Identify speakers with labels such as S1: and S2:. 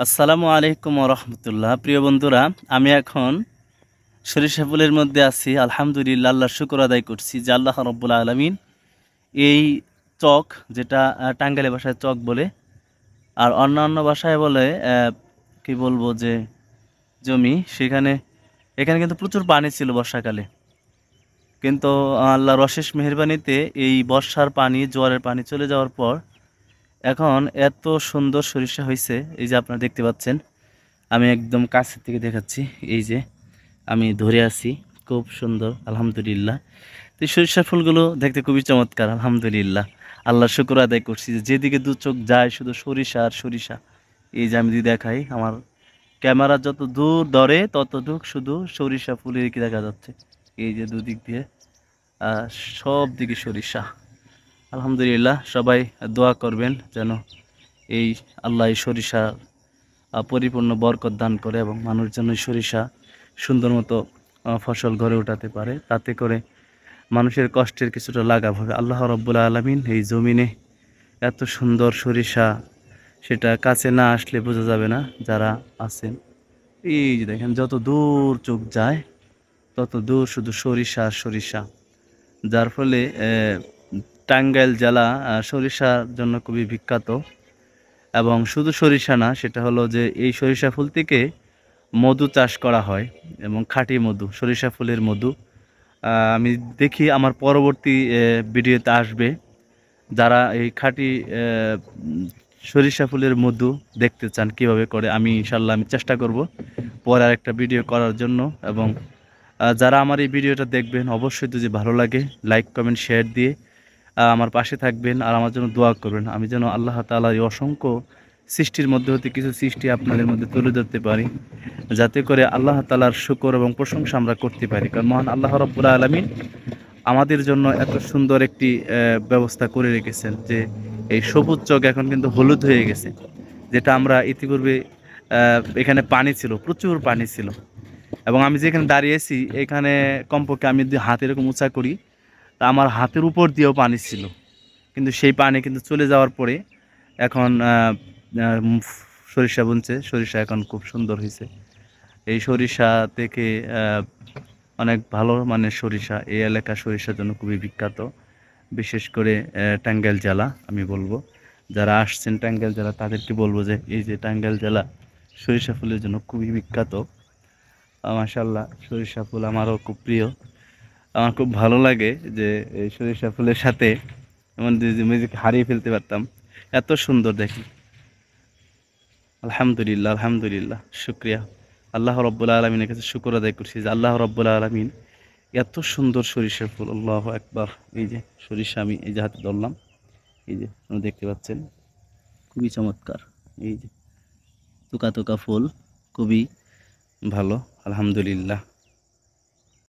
S1: আসসালামু আলাইকুম রহমতুল্লাহ। প্রিয় বন্ধুরা, আমি এখন সরিষা ফুলের মধ্যে আছি। আলহামদুলিল্লাহ, আল্লাহর শুকর আদায় করছি যে আল্লাহ রব্বুল আলমিন এই চক, যেটা টাঙ্গাইলে ভাষায় চক বলে আর অন্যান্য ভাষায় বলে কি বলবো যে জমি, এখানে কিন্তু প্রচুর পানি ছিল বর্ষাকালে। কিন্তু আল্লাহর অশেষ মেহেরবানিতে এই বর্ষার পানি, জোয়ারের পানি চলে যাওয়ার পর এখন এত সুন্দর সরিষা হয়েছে। এই যে আপনারা দেখতে পাচ্ছেন, আমি একদম কাছের থেকে দেখাচ্ছি। এই যে আমি ধরে আছি, খুব সুন্দর আলহামদুলিল্লাহ। তো এই সরিষা ফুলগুলো দেখতে খুবই চমৎকার আলহামদুলিল্লাহ। আল্লাহর শুকর আদায় করছি যে যেদিকে দু চোখ যায় শুধু সরিষা আর সরিষা। এই যে আমি যদি দেখাই, আমার ক্যামেরা যত দূর ধরে ততটুক শুধু সরিষা ফুলের কি দেখা যাচ্ছে। এই যে দুদিক দিয়ে সব দিকে সরিষা আলহামদুলিল্লাহ। সবাই দোয়া করবেন যেন এই আল্লাহ এই সরিষা পরিপূর্ণ বরকত দান করে এবং মানুষ যেন সরিষা সুন্দর মতো ফসল ঘরে উঠাতে পারে, তাতে করে মানুষের কষ্টের কিছুটা লাঘব হবে। আল্লাহ রব্বুল আলমিন এই জমিনে এত সুন্দর সরিষা, সেটা কাছে না আসলে বোঝা যাবে না। যারা আছেন, এই যে দেখেন, যত দূর চোখ যায় তত দূর শুধু সরিষা আর সরিষা, যার ফলে টাঙ্গাইল জেলা সরিষার জন্য খুবই বিখ্যাত। এবং শুধু সরিষা না, সেটা হলো যে এই সরিষা ফুল থেকে মধু চাষ করা হয় এবং খাঁটি মধু, সরিষা ফুলের মধু। আমি দেখি আমার পরবর্তী ভিডিওতে আসবে, যারা এই খাঁটি সরিষা ফুলের মধু দেখতে চান কিভাবে করে, আমি ইনশাল্লাহ আমি চেষ্টা করব পরে আরেকটা ভিডিও করার জন্য। এবং যারা আমার এই ভিডিওটা দেখবেন, অবশ্যই যদি ভালো লাগে লাইক কমেন্ট শেয়ার দিয়ে আমার পাশে থাকবেন আর আমার জন্য দোয়া করবেন। আমি যেন আল্লাহ তাআলার এই অসংখ্য সৃষ্টির মধ্যে হতে কিছু সৃষ্টি আপনাদের মধ্যে তুলে ধরতে পারি, যাতে করে আল্লাহ তাআলার শুকর এবং প্রশংসা আমরা করতে পারি। কারণ মহান আল্লাহ রাব্বুল আলামিন আমাদের জন্য এত সুন্দর একটি ব্যবস্থা করে রেখেছেন যে এই সবুজ চক এখন কিন্তু হলুদ হয়ে গেছে। যেটা আমরা ইতিপূর্বে এখানে পানি ছিল, প্রচুর পানি ছিল। এবং আমি যেখানে দাঁড়িয়েছি, এখানে কমপক্ষে আমি যদি হাত এরকম উঁচা করি, তা আমার হাতের উপর দিয়েও পানি ছিল। কিন্তু সেই পানি কিন্তু চলে যাওয়ার পরে এখন সরিষা বুনছে, সরিষা এখন খুব সুন্দর হয়েছে। এই সরিষা থেকে অনেক ভালো মানের সরিষা, এই এলাকা সরিষার জন্য খুবই বিখ্যাত। বিশেষ করে টাঙ্গাইল জেলা, আমি বলবো যারা আসছেন টাঙ্গাইল জেলা তাদেরকে বলবো যে এই যে টাঙ্গাইল জেলা সরিষা ফুলের জন্য খুবই বিখ্যাত। মাশাআল্লাহ, সরিষা ফুল আমারও খুব প্রিয়। আমার খুব ভালো লাগে যে এই সরিষা ফুলের সাথে এমন নিজেকে হারিয়ে ফেলতে পারতাম, এত সুন্দর দেখি। আলহামদুলিল্লাহ, আলহামদুলিল্লাহ, শুক্রিয়া। আল্লাহ রব্বুল আলমিনের কাছে শুকর আদায় করছি যে আল্লাহ রব্বুল আলমিন এত সুন্দর সরিষা ফুল, আল্লাহ একবার। এই যে সরিষা আমি এই যে হাতে ধরলাম, এই যে আপনি দেখতে পাচ্ছেন, খুবই চমৎকার। এই যে তুকা তুকা ফুল, খুবই ভালো আলহামদুলিল্লাহ।